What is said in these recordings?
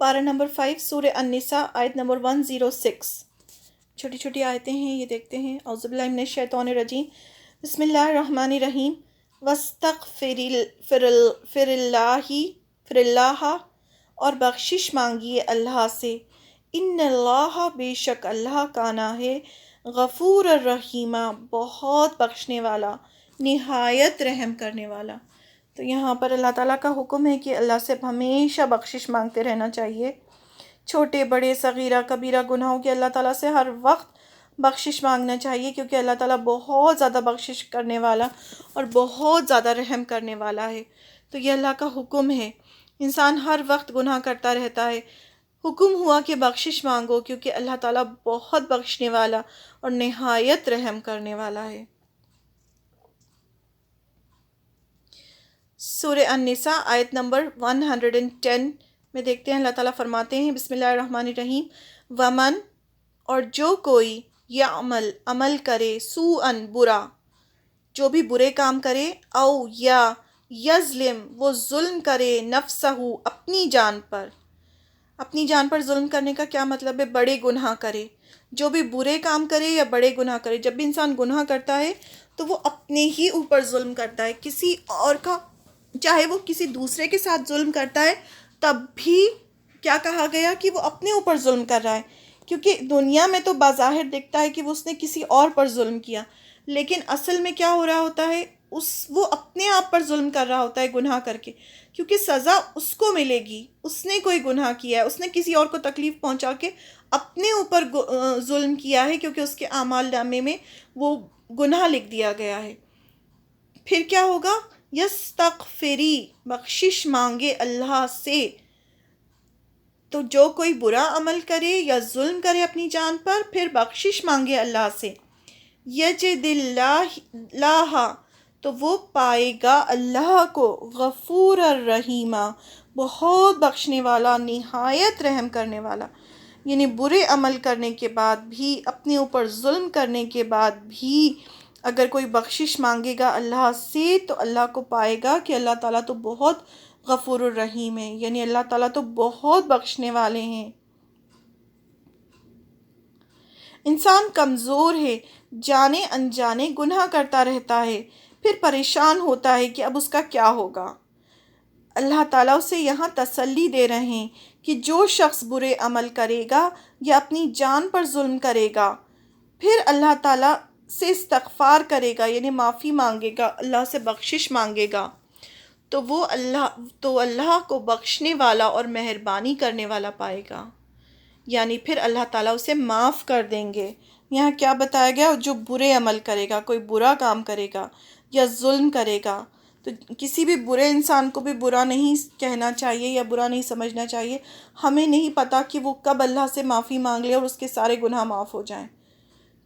پارہ نمبر 5 سورہ النساء آیت نمبر 106. چھوٹی چھوٹی آیتیں ہیں، یہ دیکھتے ہیں. اعوذ باللہ من الشیطان الرجیم، بسم اللہ الرحمن الرحیم. فر اللہ اور بخشش مانگیے اللہ سے. ان اللہ بے شک اللہ کانا ہے غفور الرحیمہ بہت بخشنے والا، نہایت رحم کرنے والا. تو یہاں پر اللہ تعالیٰ کا حکم ہے کہ اللہ سے ہمیشہ بخشش مانگتے رہنا چاہیے. چھوٹے بڑے صغیرہ کبیرہ گناہوں کی اللہ تعالیٰ سے ہر وقت بخشش مانگنا چاہیے، کیونکہ اللہ تعالیٰ بہت زیادہ بخشش کرنے والا اور بہت زیادہ رحم کرنے والا ہے. تو یہ اللہ کا حکم ہے. انسان ہر وقت گناہ کرتا رہتا ہے، حکم ہوا کہ بخشش مانگو، کیونکہ اللہ تعالیٰ بہت بخشنے والا اور نہایت رحم کرنے والا ہے. سورہ النساء آیت نمبر 110 میں دیکھتے ہیں، اللہ تعالیٰ فرماتے ہیں بسم اللہ الرحمن الرحیم. ومن اور جو کوئی یعمل عمل کرے سوءن برا، جو بھی برے کام کرے، او یا یظلم وہ ظلم کرے نفسہ اپنی جان پر. اپنی جان پر ظلم کرنے کا کیا مطلب ہے؟ بڑے گناہ کرے. جو بھی برے کام کرے یا بڑے گناہ کرے، جب بھی انسان گناہ کرتا ہے تو وہ اپنے ہی اوپر ظلم کرتا ہے، کسی اور کا، چاہے وہ کسی دوسرے کے ساتھ ظلم کرتا ہے تب بھی کیا کہا گیا کہ وہ اپنے اوپر ظلم کر رہا ہے. کیونکہ دنیا میں تو بظاہر دکھتا ہے کہ اس نے کسی اور پر ظلم کیا، لیکن اصل میں کیا ہو رہا ہوتا ہے، وہ اپنے آپ پر ظلم کر رہا ہوتا ہے گناہ کر کے. کیونکہ سزا اس کو ملے گی، اس نے کوئی گناہ کیا ہے، اس نے کسی اور کو تکلیف پہنچا کے اپنے اوپر ظلم کیا ہے، کیونکہ اس کے اعمال نامے میں وہ گناہ لکھ دیا گیا ہے. پھر کیا ہوگا؟ یستغفری بخشش مانگے اللہ سے. تو جو کوئی برا عمل کرے یا ظلم کرے اپنی جان پر، پھر بخشش مانگے اللہ سے. یجد اللہ تو وہ پائے گا اللہ کو غفور الرحیمہ بہت بخشنے والا، نہایت رحم کرنے والا. یعنی برے عمل کرنے کے بعد بھی، اپنے اوپر ظلم کرنے کے بعد بھی اگر کوئی بخشش مانگے گا اللہ سے تو اللہ کو پائے گا کہ اللہ تعالیٰ تو بہت غفور الرحیم ہے، یعنی اللہ تعالیٰ تو بہت بخشنے والے ہیں. انسان کمزور ہے، جانے انجانے گناہ کرتا رہتا ہے، پھر پریشان ہوتا ہے کہ اب اس کا کیا ہوگا. اللہ تعالیٰ اسے یہاں تسلی دے رہے ہیں کہ جو شخص برے عمل کرے گا یا اپنی جان پر ظلم کرے گا، پھر اللہ تعالیٰ سے استغفار کرے گا، یعنی معافی مانگے گا، اللہ سے بخشش مانگے گا، تو اللہ کو بخشنے والا اور مہربانی کرنے والا پائے گا. یعنی پھر اللہ تعالیٰ اسے معاف کر دیں گے. یہاں کیا بتایا گیا؟ جو برے عمل کرے گا، کوئی برا کام کرے گا یا ظلم کرے گا، تو کسی بھی برے انسان کو بھی برا نہیں کہنا چاہیے یا برا نہیں سمجھنا چاہیے. ہمیں نہیں پتہ کہ وہ کب اللہ سے معافی مانگ لے اور اس کے سارے گناہ معاف ہو جائیں.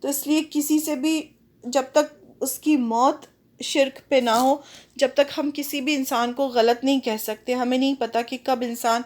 تو اس لیے کسی سے بھی جب تک اس کی موت شرک پہ نہ ہو، جب تک ہم کسی بھی انسان کو غلط نہیں کہہ سکتے. ہمیں نہیں پتہ کہ کب انسان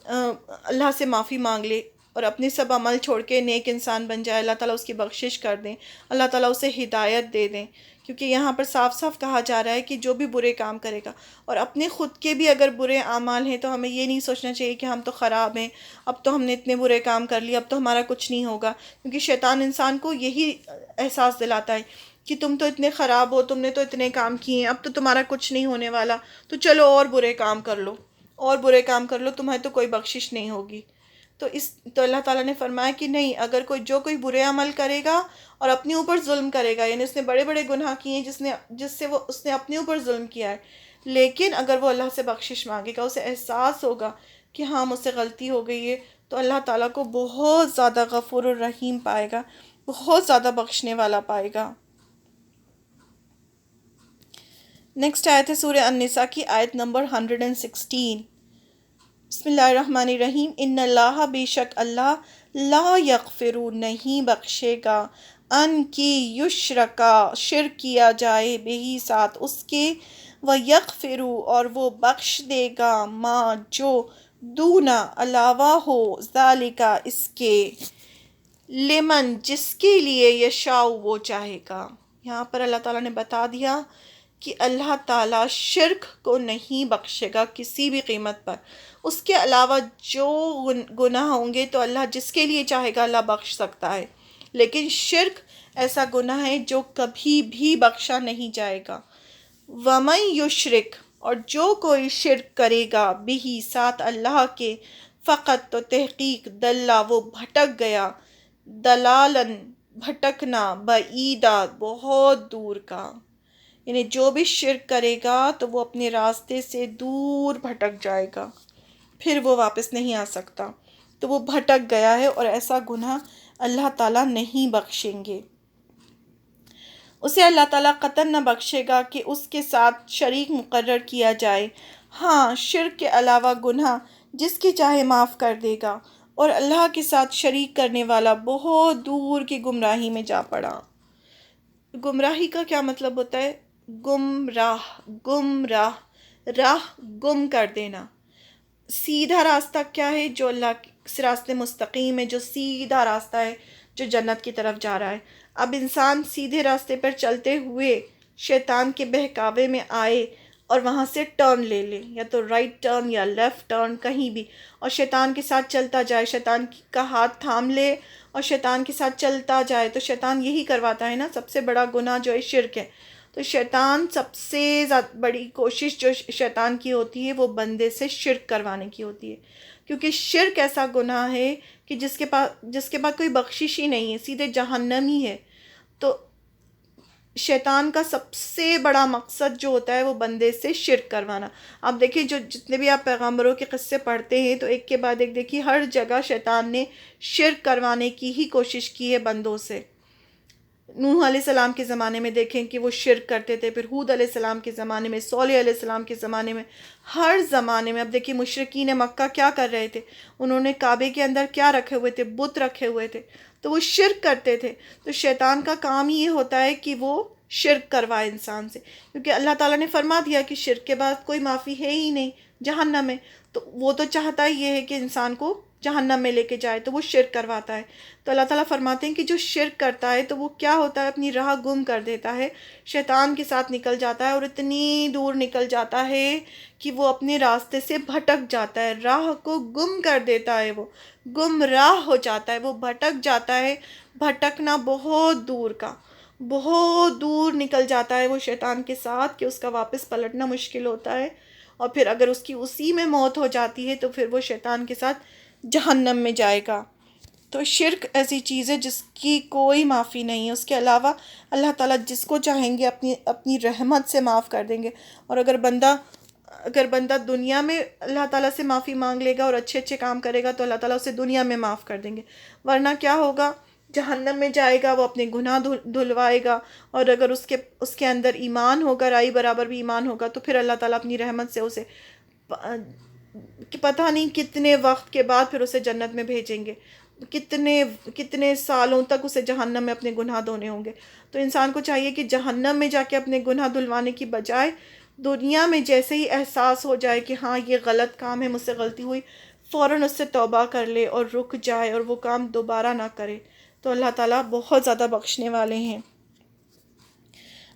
اللہ سے معافی مانگ لے اور اپنے سب عمل چھوڑ کے نیک انسان بن جائے، اللہ تعالیٰ اس کی بخشش کر دیں، اللہ تعالیٰ اسے ہدایت دے دیں. کیونکہ یہاں پر صاف صاف کہا جا رہا ہے کہ جو بھی برے کام کرے گا، اور اپنے خود کے بھی اگر برے اعمال ہیں تو ہمیں یہ نہیں سوچنا چاہیے کہ ہم تو خراب ہیں، اب تو ہم نے اتنے برے کام کر لیے، اب تو ہمارا کچھ نہیں ہوگا. کیونکہ شیطان انسان کو یہی احساس دلاتا ہے کہ تم تو اتنے خراب ہو، تم نے تو اتنے کام کیے ہیں، اب تو تمہارا کچھ نہیں ہونے والا، تو چلو اور برے کام کر لو، اور برے کام کر لو، تمہیں تو کوئی بخشش نہیں ہوگی. تو اللہ تعالیٰ نے فرمایا کہ نہیں، اگر جو کوئی برے عمل کرے گا اور اپنے اوپر ظلم کرے گا، یعنی اس نے بڑے بڑے گناہ کیے ہیں جس سے اس نے اپنے اوپر ظلم کیا ہے، لیکن اگر وہ اللہ سے بخشش مانگے گا، اسے احساس ہوگا کہ ہاں مجھ سے غلطی ہو گئی ہے، تو اللہ تعالیٰ کو بہت زیادہ غفور الرحیم پائے گا، بہت زیادہ بخشنے والا پائے گا. نیکسٹ آیت ہے سورہ النساء کی آیت نمبر 116. بسم اللہ الرحمن الرحیم. ان اللہ بے شک اللہ لا یغفر نہیں بخشے گا، ان کی یشرکا شرک کیا جائے، بہی ساتھ اس کے، و یغفر اور وہ بخش دے گا، ما جو دونا علاوہ ہو، ذالکا اس کے، لمن جس کے لیے یشاء وہ چاہے گا. یہاں پر اللہ تعالیٰ نے بتا دیا کہ اللہ تعالیٰ شرک کو نہیں بخشے گا کسی بھی قیمت پر۔ اس کے علاوہ جو گناہ ہوں گے تو اللہ جس کے لیے چاہے گا اللہ بخش سکتا ہے، لیکن شرک ایسا گناہ ہے جو کبھی بھی بخشا نہیں جائے گا۔ وَمَن یشرک، اور جو کوئی شرک کرے گا بھی ساتھ اللہ کے، فقط تو تحقیق دلہ وہ بھٹک گیا، دلالن بھٹکنا، بعیدہ بہت دور کا، یعنی جو بھی شرک کرے گا تو وہ اپنے راستے سے دور بھٹک جائے گا، پھر وہ واپس نہیں آ سکتا، تو وہ بھٹک گیا ہے، اور ایسا گناہ اللہ تعالیٰ نہیں بخشیں گے۔ اسے اللہ تعالیٰ قطعاً نہ بخشے گا کہ اس کے ساتھ شریک مقرر کیا جائے۔ ہاں، شرک کے علاوہ گناہ جس کی چاہے معاف کر دے گا، اور اللہ کے ساتھ شریک کرنے والا بہت دور کی گمراہی میں جا پڑا۔ گمراہی کا کیا مطلب ہوتا ہے؟ گمراہ، راہ گم کر دینا۔ سیدھا راستہ کیا ہے؟ جو اللہ کے راستے مستقیم ہے، جو سیدھا راستہ ہے، جو جنت کی طرف جا رہا ہے۔ اب انسان سیدھے راستے پر چلتے ہوئے شیطان کے بہکاوے میں آئے اور وہاں سے ٹرن لے لے، یا تو رائٹ ٹرن یا لیفٹ ٹرن، کہیں بھی، اور شیطان کے ساتھ چلتا جائے، شیطان کا ہاتھ تھام لے اور شیطان کے ساتھ چلتا جائے، تو شیطان یہی کرواتا ہے نا۔ سب سے بڑا گناہ جو ہے شرک ہے، تو شیطان سب سے زیادہ بڑی کوشش جو شیطان کی ہوتی ہے وہ بندے سے شرک کروانے کی ہوتی ہے، کیونکہ شرک ایسا گناہ ہے کہ جس کے بعد کوئی بخشش ہی نہیں ہے، سیدھے جہنم ہی ہے۔ تو شیطان کا سب سے بڑا مقصد جو ہوتا ہے وہ بندے سے شرک کروانا۔ آپ دیکھیں جتنے بھی آپ پیغمبروں کے قصے پڑھتے ہیں تو ایک کے بعد ایک دیکھیے ہر جگہ شیطان نے شرک کروانے کی ہی کوشش کی ہے بندوں سے۔ نوح علیہ السلام کے زمانے میں دیکھیں کہ وہ شرک کرتے تھے، پھر ہود علیہ السلام کے زمانے میں، صالح علیہ السلام کے زمانے میں، ہر زمانے میں۔ اب دیکھیں مشرکین مکہ کیا کر رہے تھے، انہوں نے کعبے کے اندر کیا رکھے ہوئے تھے؟ بت رکھے ہوئے تھے، تو وہ شرک کرتے تھے۔ تو شیطان کا کام ہی یہ ہوتا ہے کہ وہ شرک کروائے انسان سے، کیونکہ اللہ تعالیٰ نے فرما دیا کہ شرک کے بعد کوئی معافی ہے ہی نہیں، جہنم میں، تو وہ تو چاہتا ہی یہ ہے کہ انسان کو جہنم میں لے کے جائے، تو وہ شرک کرواتا ہے۔ تو اللہ تعالیٰ فرماتے ہیں کہ جو شرک کرتا ہے تو وہ کیا ہوتا ہے؟ اپنی راہ گم کر دیتا ہے، شیطان کے ساتھ نکل جاتا ہے، اور اتنی دور نکل جاتا ہے کہ وہ اپنے راستے سے بھٹک جاتا ہے، راہ کو گم کر دیتا ہے، وہ گمراہ ہو جاتا ہے، وہ بھٹک جاتا ہے۔ بھٹکنا بہت دور کا، بہت دور نکل جاتا ہے وہ شیطان کے ساتھ کہ اس کا واپس پلٹنا مشکل ہوتا ہے، اور پھر اگر اس کی اسی میں موت ہو جاتی ہے تو پھر وہ شیطان کے ساتھ جہنم میں جائے گا۔ تو شرک ایسی چیز ہے جس کی کوئی معافی نہیں ہے، اس کے علاوہ اللہ تعالیٰ جس کو چاہیں گے اپنی رحمت سے معاف کر دیں گے، اور اگر بندہ دنیا میں اللہ تعالیٰ سے معافی مانگ لے گا اور اچھے اچھے کام کرے گا تو اللہ تعالیٰ اسے دنیا میں معاف کر دیں گے، ورنہ کیا ہوگا؟ جہنم میں جائے گا، وہ اپنے گناہ دھلوائے گا، اور اگر اس کے اندر ایمان ہوگا، رائی برابر بھی ایمان ہوگا، تو پھر اللہ تعالیٰ اپنی رحمت سے اسے کہ پتہ نہیں کتنے وقت کے بعد پھر اسے جنت میں بھیجیں گے، کتنے سالوں تک اسے جہنم میں اپنے گناہ دھونے ہوں گے۔ تو انسان کو چاہیے کہ جہنم میں جا کے اپنے گناہ دھلوانے کی بجائے دنیا میں جیسے ہی احساس ہو جائے کہ ہاں یہ غلط کام ہے، مجھ سے غلطی ہوئی، فوراً اس سے توبہ کر لے اور رک جائے اور وہ کام دوبارہ نہ کرے، تو اللہ تعالیٰ بہت زیادہ بخشنے والے ہیں۔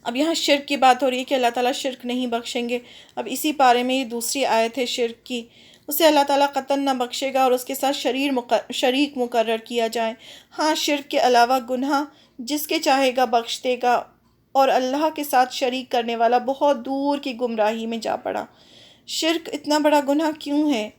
اب یہاں شرک کی بات ہو رہی ہے کہ اللہ تعالیٰ شرک نہیں بخشیں گے۔ اب اسی پارے میں یہ دوسری آیت ہے شرک کی، اسے اللہ تعالیٰ قطعاً نہ بخشے گا اور اس کے ساتھ شریک مقرر کیا جائے۔ ہاں، شرک کے علاوہ گناہ جس کے چاہے گا بخش دے گا، اور اللہ کے ساتھ شریک کرنے والا بہت دور کی گمراہی میں جا پڑا۔ شرک اتنا بڑا گناہ کیوں ہے؟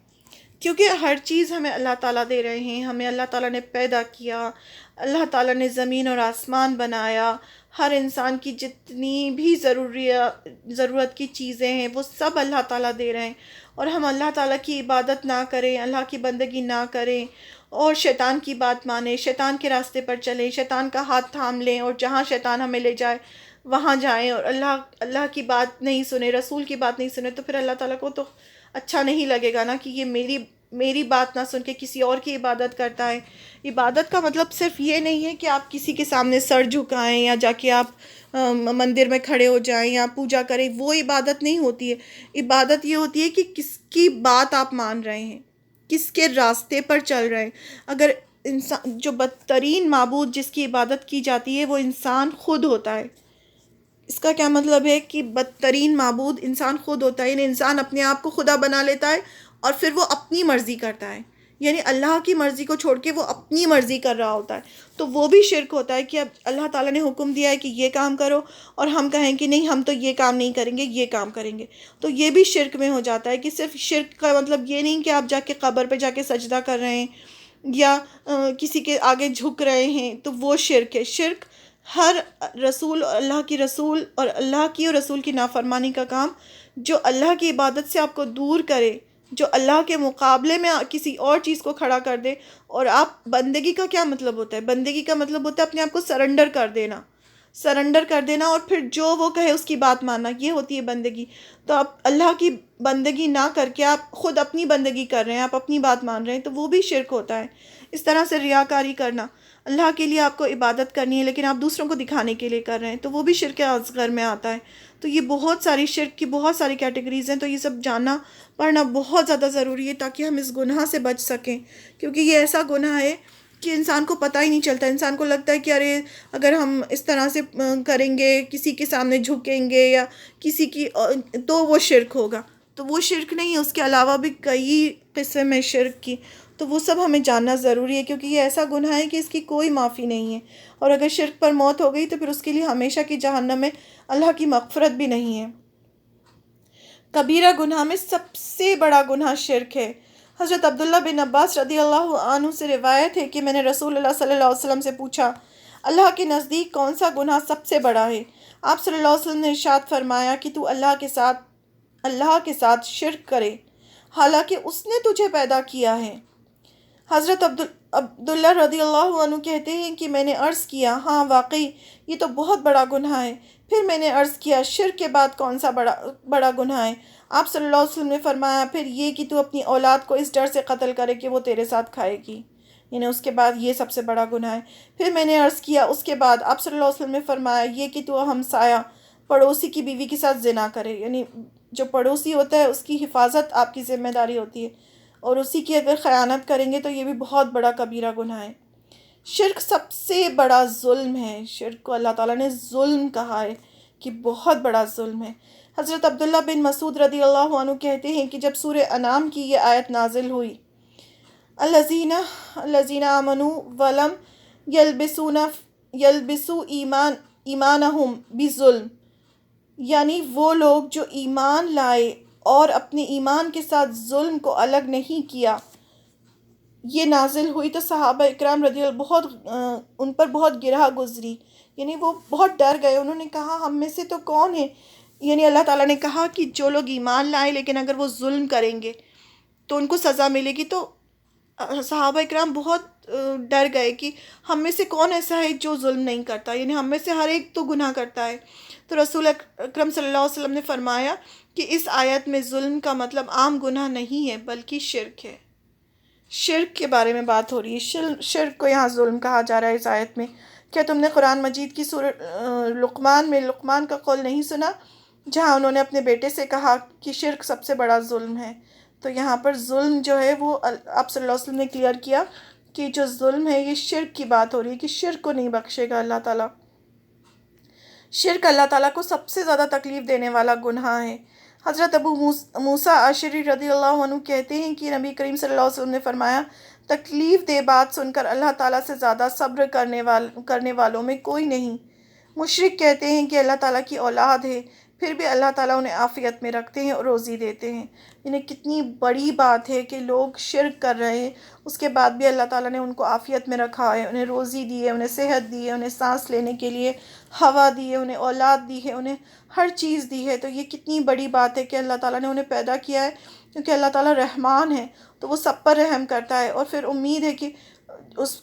کیونکہ ہر چیز ہمیں اللہ تعالیٰ دے رہے ہیں، ہمیں اللہ تعالیٰ نے پیدا کیا، اللہ تعالیٰ نے زمین اور آسمان بنایا، ہر انسان کی جتنی بھی ضرورت کی چیزیں ہیں وہ سب اللہ تعالیٰ دے رہے ہیں، اور ہم اللہ تعالیٰ کی عبادت نہ کریں، اللہ کی بندگی نہ کریں، اور شیطان کی بات مانیں، شیطان کے راستے پر چلیں، شیطان کا ہاتھ تھام لیں، اور جہاں شیطان ہمیں لے جائے وہاں جائیں، اور اللہ کی بات نہیں سنیں، رسول کی بات نہیں سنیں، تو پھر اللہ تعالیٰ کو تو اچھا نہیں لگے گا نا کہ یہ میری بات نہ سن کے کسی اور کی عبادت کرتا ہے۔ عبادت کا مطلب صرف یہ نہیں ہے کہ آپ کسی کے سامنے سر جھکائیں یا جا کے آپ مندر میں کھڑے ہو جائیں یا پوجا کریں، وہ عبادت نہیں ہوتی ہے۔ عبادت یہ ہوتی ہے کہ کس کی بات آپ مان رہے ہیں، کس کے راستے پر چل رہے ہیں۔ اگر انسان جو بدترین معبود جس کی عبادت کی جاتی ہے وہ انسان خود ہوتا ہے، اس کا کیا مطلب ہے کہ بدترین معبود انسان خود ہوتا ہے، یعنی انسان اپنے آپ کو خدا بنا لیتا ہے اور پھر وہ اپنی مرضی کرتا ہے، یعنی اللہ کی مرضی کو چھوڑ کے وہ اپنی مرضی کر رہا ہوتا ہے، تو وہ بھی شرک ہوتا ہے کہ اب اللہ تعالیٰ نے حکم دیا ہے کہ یہ کام کرو اور ہم کہیں کہ نہیں ہم تو یہ کام نہیں کریں گے، یہ کام کریں گے، تو یہ بھی شرک میں ہو جاتا ہے۔ کہ صرف شرک کا مطلب یہ نہیں کہ آپ جا کے قبر پہ جا کے سجدہ کر رہے ہیں یا کسی کے آگے جھک رہے ہیں، تو وہ شرک ہے۔ شرک ہر رسول، اللہ کی رسول اور اللہ کی اور رسول کی نافرمانی کا کام جو اللہ کی عبادت سے آپ کو دور کرے، جو اللہ کے مقابلے میں کسی اور چیز کو کھڑا کر دے۔ اور آپ بندگی کا کیا مطلب ہوتا ہے؟ بندگی کا مطلب ہوتا ہے اپنے آپ کو سرنڈر کر دینا، سرنڈر کر دینا اور پھر جو وہ کہے اس کی بات ماننا، یہ ہوتی ہے بندگی۔ تو آپ اللہ کی بندگی نہ کر کے آپ خود اپنی بندگی کر رہے ہیں، آپ اپنی بات مان رہے ہیں، تو وہ بھی شرک ہوتا ہے۔ اس طرح سے ریاکاری کرنا، اللہ کے لیے آپ کو عبادت کرنی ہے لیکن آپ دوسروں کو دکھانے کے لیے کر رہے ہیں، تو وہ بھی شرک اصغر میں آتا ہے۔ تو یہ بہت ساری شرک کی بہت ساری کیٹیگریز ہیں، تو یہ سب جاننا پڑھنا بہت زیادہ ضروری ہے تاکہ ہم اس گناہ سے بچ سکیں، کیونکہ یہ ایسا گناہ ہے کہ انسان کو پتہ ہی نہیں چلتا۔ انسان کو لگتا ہے کہ ارے اگر ہم اس طرح سے کریں گے، کسی کے سامنے جھکیں گے یا کسی کی، تو وہ شرک ہوگا، تو وہ شرک نہیں، اس کے علاوہ بھی کئی قسم ہے شرک کی، تو وہ سب ہمیں جاننا ضروری ہے کیونکہ یہ ایسا گناہ ہے کہ اس کی کوئی معافی نہیں ہے، اور اگر شرک پر موت ہو گئی تو پھر اس کے لیے ہمیشہ کی جہنم میں اللہ کی مغفرت بھی نہیں ہے۔ کبیرہ گناہ میں سب سے بڑا گناہ شرک ہے۔ حضرت عبداللہ بن عباس رضی اللہ عنہ سے روایت ہے کہ میں نے رسول اللہ صلی اللہ علیہ وسلم سے پوچھا، اللہ کے نزدیک کون سا گناہ سب سے بڑا ہے؟ آپ صلی اللہ علیہ وسلم نے ارشاد فرمایا کہ تو اللہ کے ساتھ شرک کرے حالانکہ اس نے تجھے پیدا کیا ہے۔ حضرت عبداللہ رضی اللہ عنہ کہتے ہیں کہ میں نے عرض کیا، ہاں واقعی یہ تو بہت بڑا گناہ ہے۔ پھر میں نے عرض کیا، شرک کے بعد کون سا بڑا گناہ ہے؟ آپ صلی اللہ علیہ وسلم نے فرمایا، پھر یہ کہ تو اپنی اولاد کو اس ڈر سے قتل کرے کہ وہ تیرے ساتھ کھائے گی، یعنی اس کے بعد یہ سب سے بڑا گناہ ہے۔ پھر میں نے عرض کیا، اس کے بعد؟ آپ صلی اللہ علیہ وسلم نے فرمایا، یہ کہ تو ہمسایہ پڑوسی کی بیوی کے ساتھ زنا کرے، یعنی جو پڑوسی ہوتا ہے اس کی حفاظت آپ کی ذمہ داری ہوتی ہے، اور اسی کی اگر خیانت کریں گے تو یہ بھی بہت بڑا کبیرہ گناہ ہے۔ شرک سب سے بڑا ظلم ہے، شرک کو اللہ تعالیٰ نے ظلم کہا ہے کہ بہت بڑا ظلم ہے۔ حضرت عبداللہ بن مسعود رضی اللہ عنہ کہتے ہیں کہ جب سورہ انعام کی یہ آیت نازل ہوئی، الذین آمنوا ولم یلبسوا ایمانہم بظلم، یعنی وہ لوگ جو ایمان لائے اور اپنے ایمان کے ساتھ ظلم کو الگ نہیں کیا، یہ نازل ہوئی تو صحابہ اکرام رضی اللہ ان پر بہت گرہ گزری، یعنی وہ بہت ڈر گئے۔ انہوں نے کہا ہم میں سے تو کون ہے، یعنی اللہ تعالیٰ نے کہا کہ جو لوگ ایمان لائے لیکن اگر وہ ظلم کریں گے تو ان کو سزا ملے گی، تو صحابہ اکرام بہت ڈر گئے کہ ہم میں سے کون ایسا ہے جو ظلم نہیں کرتا، یعنی ہم میں سے ہر ایک تو گناہ کرتا ہے۔ تو رسول اکرم صلی اللہ علیہ وسلم نے فرمایا کہ اس آیت میں ظلم کا مطلب عام گناہ نہیں ہے بلکہ شرک ہے، شرک کے بارے میں بات ہو رہی ہے، شرک کو یہاں ظلم کہا جا رہا ہے اس آیت میں۔ کیا تم نے قرآن مجید کی سورہ لقمان میں لقمان کا قول نہیں سنا جہاں انہوں نے اپنے بیٹے سے کہا کہ شرک سب سے بڑا ظلم ہے؟ تو یہاں پر ظلم جو ہے وہ آپ صلی اللہ علیہ وسلم نے کلیئر کیا کہ جو ظلم ہے یہ شرک کی بات ہو رہی ہے کہ شرک کو نہیں بخشے گا اللہ تعالیٰ۔ شرک اللہ تعالیٰ کو سب سے زیادہ تکلیف دینے والا گناہ ہے۔ حضرت ابو موسیٰ اشعری رضی اللہ عنہ کہتے ہیں کہ نبی کریم صلی اللہ علیہ وسلم نے فرمایا، تکلیف دہ بات سن کر اللہ تعالیٰ سے زیادہ صبر کرنے والوں میں کوئی نہیں۔ مشرک کہتے ہیں کہ اللہ تعالیٰ کی اولاد ہے، پھر بھی اللہ تعالیٰ انہیں عافیت میں رکھتے ہیں اور روزی دیتے ہیں، یعنی کتنی بڑی بات ہے کہ لوگ شرک کر رہے ہیں، اس کے بعد بھی اللہ تعالیٰ نے ان کو عافیت میں رکھا ہے، انہیں روزی دی ہے، انہیں صحت دی ہے، انہیں سانس لینے کے لیے ہوا دی ہے، انہیں اولاد دی ہے، انہیں ہر چیز دی ہے۔ تو یہ کتنی بڑی بات ہے کہ اللہ تعالیٰ نے انہیں پیدا کیا ہے، کیونکہ اللہ تعالیٰ رحمان ہے تو وہ سب پر رحم کرتا ہے۔ اور پھر امید ہے کہ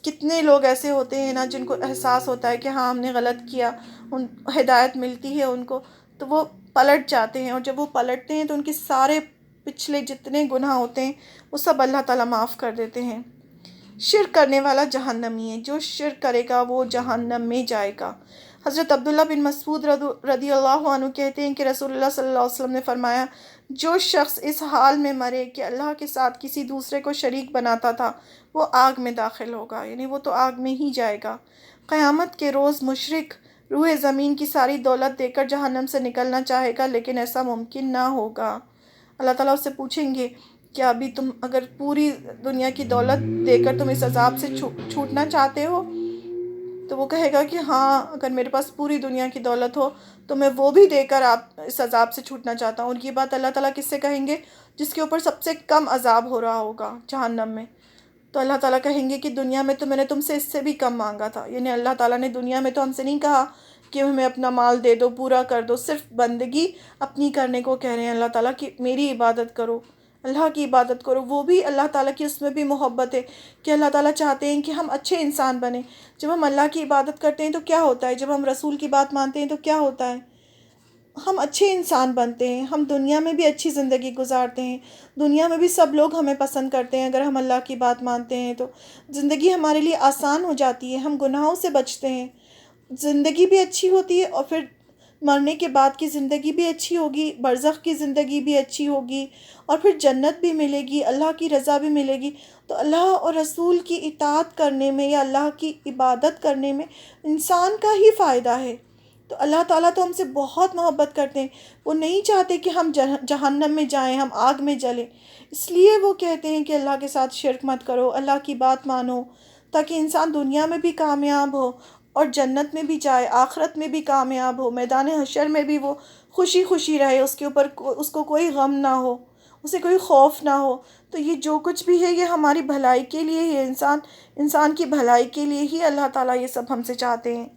کتنے لوگ ایسے ہوتے ہیں نا جن کو احساس ہوتا ہے کہ ہاں ہم نے غلط کیا، ہدایت ملتی ہے ان کو تو وہ پلٹ جاتے ہیں، اور جب وہ پلٹتے ہیں تو ان کے سارے پچھلے جتنے گناہ ہوتے ہیں وہ سب اللہ تعالیٰ معاف کر دیتے ہیں۔ شرک کرنے والا جہنمی ہے، جو شرک کرے گا وہ جہنم میں جائے گا۔ حضرت عبداللہ بن مسعود رضی اللہ عنہ کہتے ہیں کہ رسول اللہ صلی اللہ علیہ وسلم نے فرمایا، جو شخص اس حال میں مرے کہ اللہ کے ساتھ کسی دوسرے کو شریک بناتا تھا وہ آگ میں داخل ہوگا، یعنی وہ تو آگ میں ہی جائے گا۔ قیامت کے روز مشرک روح زمین کی ساری دولت دے کر جہنم سے نکلنا چاہے گا، لیکن ایسا ممکن نہ ہوگا۔ اللہ تعالیٰ اس سے پوچھیں گے کہ ابھی تم اگر پوری دنیا کی دولت دے کر تم اس عذاب سے چھوٹنا چاہتے ہو، تو وہ کہے گا کہ ہاں، اگر میرے پاس پوری دنیا کی دولت ہو تو میں وہ بھی دے کر آپ اس عذاب سے چھوٹنا چاہتا ہوں۔ اور یہ بات اللہ تعالیٰ کس سے کہیں گے؟ جس کے اوپر سب سے کم عذاب ہو رہا ہوگا جہنم میں۔ تو اللہ تعالیٰ کہیں گے کہ دنیا میں تو میں نے تم سے اس سے بھی کم مانگا تھا۔ یعنی اللہ تعالیٰ نے دنیا میں تو ہم سے نہیں کہا کہ ہمیں اپنا مال دے دو، پورا کر دو، صرف بندگی اپنی کرنے کو کہہ رہے ہیں اللہ تعالیٰ کہ میری عبادت کرو، اللہ کی عبادت کرو۔ وہ بھی اللہ تعالیٰ کی اس میں بھی محبت ہے کہ اللہ تعالیٰ چاہتے ہیں کہ ہم اچھے انسان بنیں۔ جب ہم اللہ کی عبادت کرتے ہیں تو کیا ہوتا ہے؟ جب ہم رسول کی بات مانتے ہیں تو کیا ہوتا ہے؟ ہم اچھے انسان بنتے ہیں، ہم دنیا میں بھی اچھی زندگی گزارتے ہیں، دنیا میں بھی سب لوگ ہمیں پسند کرتے ہیں۔ اگر ہم اللہ کی بات مانتے ہیں تو زندگی ہمارے لیے آسان ہو جاتی ہے، ہم گناہوں سے بچتے ہیں، زندگی بھی اچھی ہوتی ہے، اور پھر مرنے کے بعد کی زندگی بھی اچھی ہوگی، برزخ کی زندگی بھی اچھی ہوگی، اور پھر جنت بھی ملے گی، اللہ کی رضا بھی ملے گی۔ تو اللہ اور رسول کی اطاعت کرنے میں یا اللہ کی عبادت کرنے میں انسان کا ہی فائدہ ہے۔ تو اللہ تعالیٰ تو ہم سے بہت محبت کرتے ہیں، وہ نہیں چاہتے کہ ہم جہنم میں جائیں، ہم آگ میں جلیں۔ اس لیے وہ کہتے ہیں کہ اللہ کے ساتھ شرک مت کرو، اللہ کی بات مانو، تاکہ انسان دنیا میں بھی کامیاب ہو اور جنت میں بھی جائے، آخرت میں بھی کامیاب ہو، میدان حشر میں بھی وہ خوشی خوشی رہے، اس کے اوپر اس کو کوئی غم نہ ہو، اسے کوئی خوف نہ ہو۔ تو یہ جو کچھ بھی ہے یہ ہماری بھلائی کے لیے ہی ہے، انسان کی بھلائی کے لیے ہی اللہ تعالیٰ یہ سب ہم سے چاہتے ہیں۔